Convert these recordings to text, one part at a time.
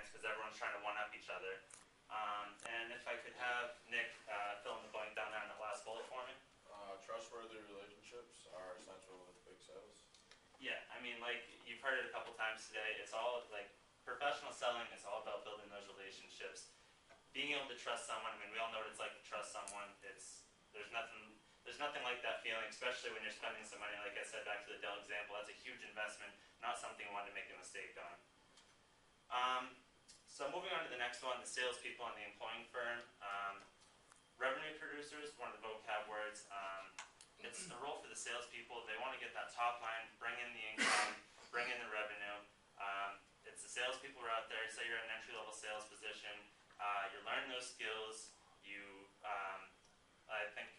because everyone's trying to one-up each other. And if I could have Nick fill in the blank down there on the last bullet for me. Trustworthy relationships are essential with big sales. Yeah, I mean, like you've heard it a couple times today. It's all like professional selling is all about building those relationships, being able to trust someone. I mean, we all know what it's like to trust someone. There's nothing like that feeling, especially when you're spending some money. Like I said, back to the Dell example, that's a huge investment, not something you want to make a mistake on. So moving on to the next one, the salespeople in the employing firm. Revenue producers, one of the vocab words. It's a role for the salespeople. They want to get that top line, bring in the income, bring in the revenue. It's the salespeople who are out there. Say you're in an entry-level sales position. You're learning those skills. I think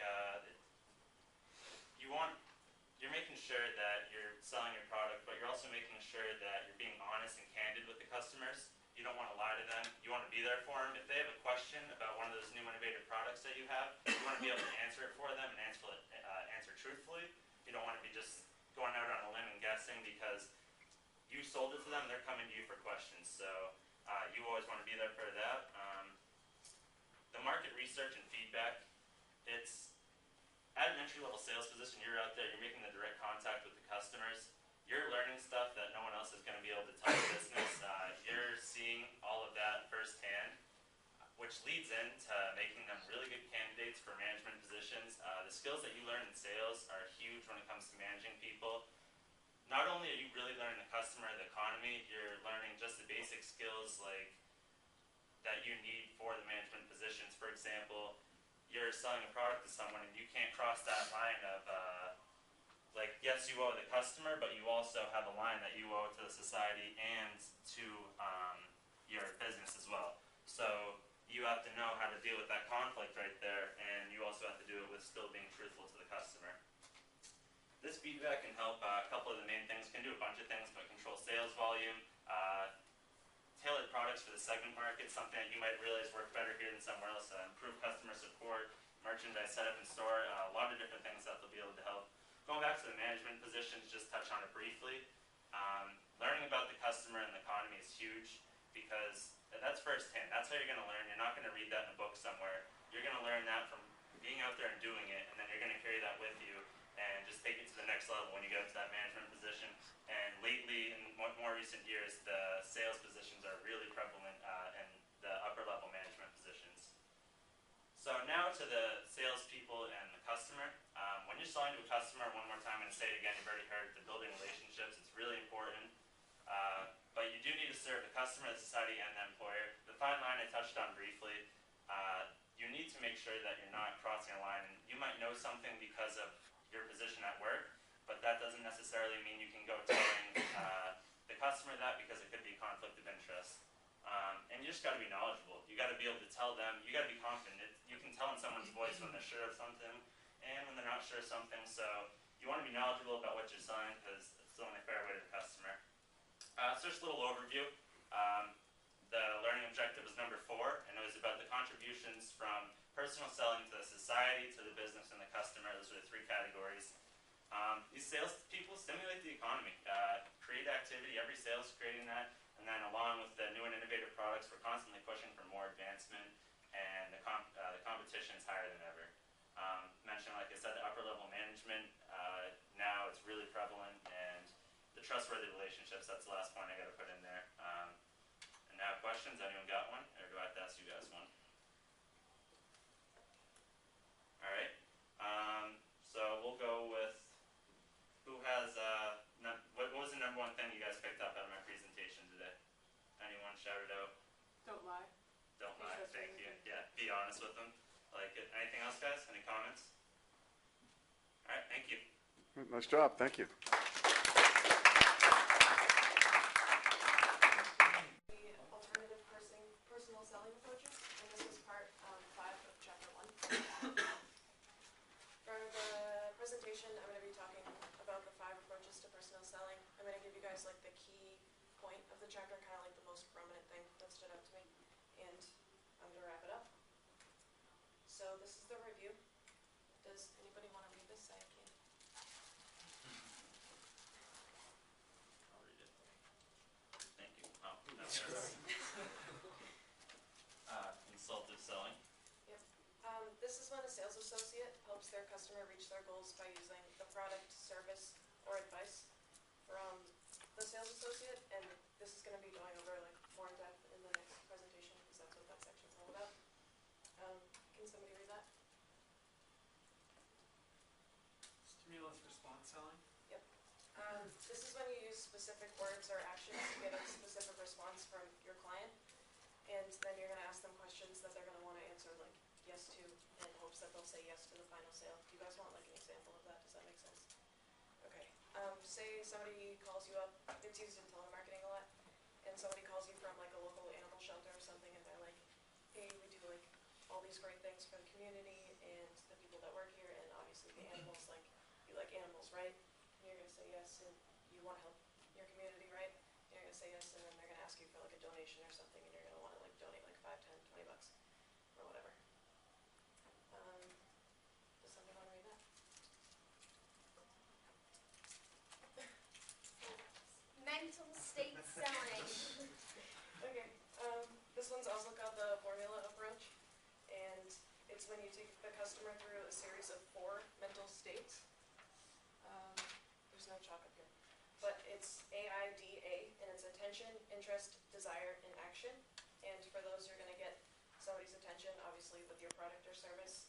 you're making sure that you're selling your product, but you're also making sure that you're being honest and candid with the customers. You don't want to lie to them. You want to be there for them. If they have a question about one of those new innovative products that you have, you want to be able to answer it for them and answer truthfully. You don't want to be just going out on a limb and guessing because you sold it to them. They're coming to you for questions. So you always want to be there for that. The market research and feedback. It's at an entry-level sales position, you're out there, you're making the direct contact with the customers. You're learning stuff that no one else is going to be able to tell the business. You're seeing all of that firsthand, which leads into making them really good candidates for management positions. The skills that you learn in sales are huge when it comes to managing people. Not only are you really learning the customer, the economy, you're learning just the basic skills like that you need for the management positions. For example, you're selling a product to someone and you can't cross that line of like, yes, you owe the customer, but you also have a line that you owe to the society and to your business as well. So you have to know how to deal with that conflict right there, and you also have to do it with still being truthful to the customer. This feedback can help a couple of the main things. Can do a bunch of things, but control sales volume, tailored products for the segment market, something that you might realize work better here than somewhere else, improve customer support, merchandise setup and store, a lot of different things that they'll be able to help. Going back to the management positions, just touch on it briefly. Learning about the customer and the economy is huge because that's firsthand. That's how you're going to learn. You're not going to read that in a book somewhere. You're going to learn that from being out there and doing it, and then you're going to carry that with you and just take it to the next level when you get up to that management position. And lately, in more recent years, the sales positions are really prevalent in the upper level management positions. So now to the salespeople and the customer. When you're selling to a customer, one more time, I'm going to say it again, you've already heard, the building relationships, it's really important. But you do need to serve the customer, the society, and the employer. The fine line I touched on briefly, you need to make sure that you're not crossing a line. And you might know something because of your position at work, but that doesn't necessarily mean you can go telling the customer that because it could be a conflict of interest. And you just got to be knowledgeable. You got to be able to tell them, you got to be confident. You can tell in someone's voice when they're sure of something and when they're not sure of something. So you want to be knowledgeable about what you're selling because it's the only fair way to the customer. So just a little overview. The learning objective was number 4, and it was about the contributions from personal selling to the society, to the business, and the customer. Those are the 3 categories. These sales people stimulate the economy, create activity. Every sales is creating that. And then along with the new and innovative products, we're constantly pushing for more advancement, and the competition is higher than ever. Mentioned, like I said, the upper level management, now it's really prevalent, and the trustworthy relationships, that's the last point I got to put in there. And now questions, anyone got one? Or do I have to ask you guys one? Alright, so we'll go with who has, what was the number 1 thing you guys picked up out of my presentation today? Anyone shout it out? Don't lie. Don't lie, thank you. Yeah, be honest with them. Like it. Anything else, guys? Any comments? All right, thank you. Nice job, thank you. The alternative personal selling approaches, and this is part 5 of chapter 1. For the presentation, I'm going to be talking about the 5 approaches to personal selling. I'm going to give you guys like the key point of the chapter, kind of like the most prominent thing that stood out to me, and I'm going to wrap it up. So this is the review. Does anybody want to read this? I can. I'll read it. Thank you. Oh, no. is when a sales associate helps their customer reach their goals by using the product, service, or advice from the sales associate, and this is gonna be going over like more in depth in the next presentation, because that's what that section's all about. Can somebody read that? Stimulus response selling. This is when you use specific words or actions to get a specific response from your client, and then you're gonna ask them questions that they're gonna wanna answer like yes to, in hopes that they'll say yes to the final sale. Do you guys want like an example of that? Does that make sense? Okay, say somebody calls you up, it's used in telemarketing a lot, and somebody calls you from like a local animal shelter or something, and they're like, hey, we do like all these great things for the community and the people that work here, and obviously the animals, like, you like animals, right? And you're gonna say yes, and you wanna help your community, right? And you're gonna say yes, and then they're gonna ask you for like a donation or something, and you're gonna wanna like donate like 5, 10, 20 bucks, or whatever. Does somebody wanna read that? Mental state selling. Okay, this one's also called the formula approach, and it's when you take the customer through a series of 4 mental states. There's no chalk up here, but it's AIDA, and it's attention, interest, desire, and action. And for those, you're gonna get somebody's attention, obviously, with your product or service,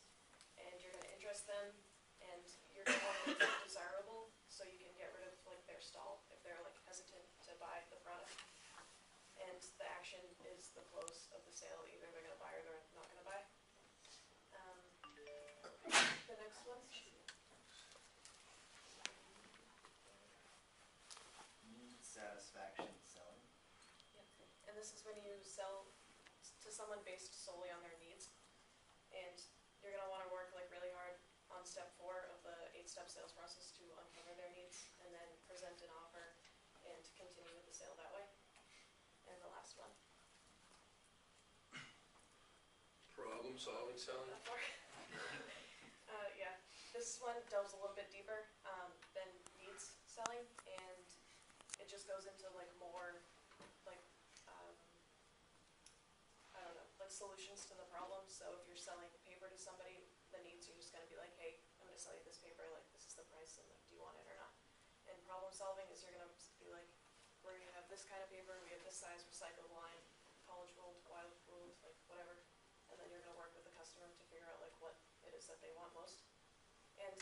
and you're gonna interest them, and you're gonna want to make them desirable, so you can get rid of like their stall if they're like hesitant to buy the product. And the action is the close of the sale, either they're gonna buy or they're not gonna buy. The next one. Need satisfaction selling. And this is when you sell to someone based solely on their needs. And you're gonna wanna work like really hard on step 4 of the 8-step sales process to uncover their needs, and then present an offer and continue with the sale that way. And the last one. Problem solving selling. That part. Yeah, this one delves a little bit deeper than needs selling, and it just goes into like more like I don't know, like solutions to the problem. So if you're selling paper to somebody, the needs, you're just gonna be like, hey, I'm gonna sell you this paper, like this is the price, and like, do you want it or not? And problem solving is you're gonna be like, we're gonna have this kind of paper, we have this size recycled line, college ruled, wild ruled, like whatever. And then you're gonna work with the customer to figure out like what it is that they want most. And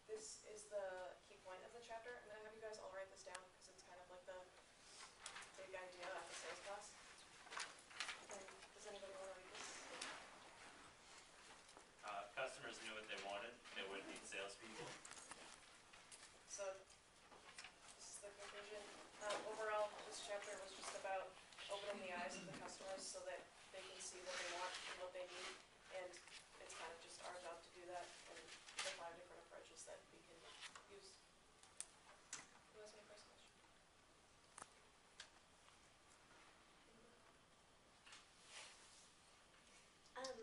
this is the key point of the chapter. I'm gonna have you guys all write this down, because it's kind of like the big idea of the sales class. And does anybody wanna read this? If customers knew what they wanted, they wouldn't need salespeople. So, this is the conclusion. Overall, this chapter was just about opening the eyes of the customers so that they can see what they want and what they need, and it's kind of just our job to do that, and the 5 different approaches that we can use. Who has my first question?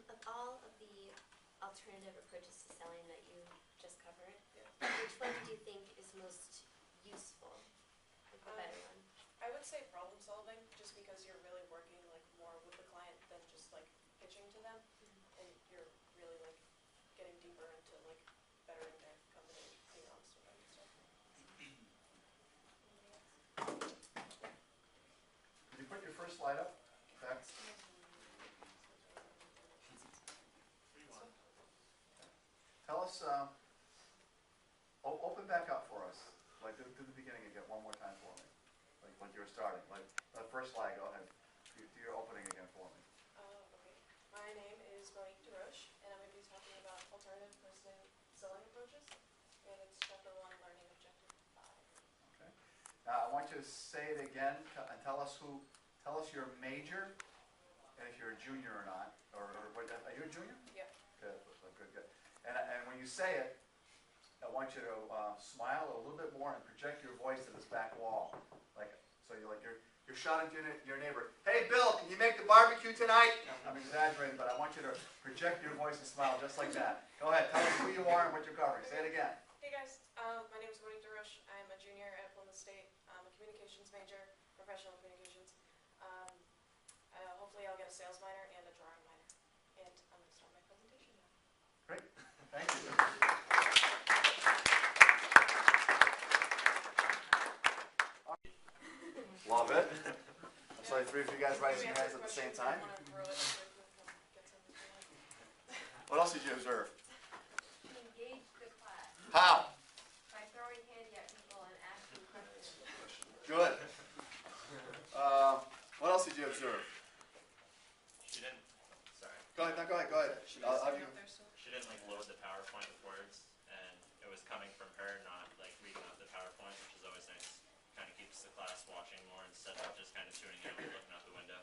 Of all of the alternative approaches to selling that you just covered, Yeah. which one do you think is most useful, like the better one? I would say problem solving, just because you're really working like more with the client than just like pitching to them, and you're really like getting deeper into like bettering their company, being honest with them and stuff. Anybody else? Could you put your first slide up? Back. Tell us, open back up for us, like do the beginning again, one more time for me. Like you were starting, like the first slide, go ahead. Do your opening again for me. Okay. My name is Monique DeRoche, and I'm going to be talking about alternative person selling approaches, and it's chapter 1, learning objective 5. Okay. Now, I want you to say it again and tell us your major, and if you're a junior or not, or are you a junior? Yeah. Good, good. And when you say it, I want you to smile a little bit more and project your voice to this back wall, so you're shouting to your neighbor. Hey, Bill, can you make the barbecue tonight? I'm exaggerating, but I want you to project your voice and smile just like that. Go ahead, tell us who you are and what you're covering. Say it again. Hey guys, my name is Monique DeRoche. I'm a junior at Plymouth State. I'm a communications major, professional communications. Hopefully I'll get a sales minor and a drawing minor. And I'm going to start my presentation now. three of you guys raising your hands at the same time? What else did you observe? She engaged the class How? by throwing candy at people and asking questions. Good. What else did you observe? She didn't, sorry, Go ahead, no, go ahead. I'll give you- she didn't like load the PowerPoint with words, and it was coming from her, not like reading out the PowerPoint, which is always nice. Kind of keeps the class watching more instead of just kind of tuning in and looking out the window.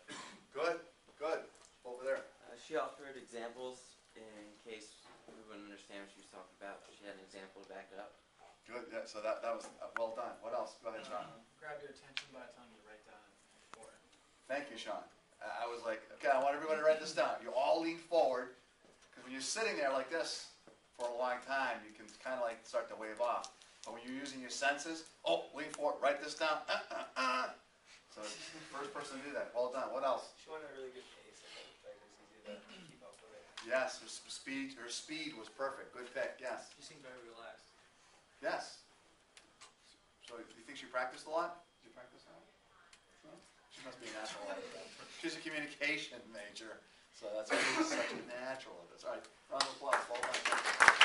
Good, good. Over there. She offered examples in case we wouldn't understand what she was talking about. She had an example to back it up. Good, yeah, so that was well done. What else? Go ahead, Sean. Grab your attention by telling you to write down for it. Thank you, Sean. I was like, okay, I want everybody to write this down. You all lean forward, because when you're sitting there like this for a long time, you can kind of like start to wave off. But when you're using your senses, oh, lean forward, write this down. So first person to do that. Well done. What else? She went at a really good pace, I think, like it was easy to keep up with it. Yes, her speed was perfect. Good pick. Yes, You seem very relaxed. yes. So do you think she practiced a lot? Did you practice a lot? No? She must be a natural at it. She's a communication major, so that's why she's such a natural at this. All right, round of applause. Well done.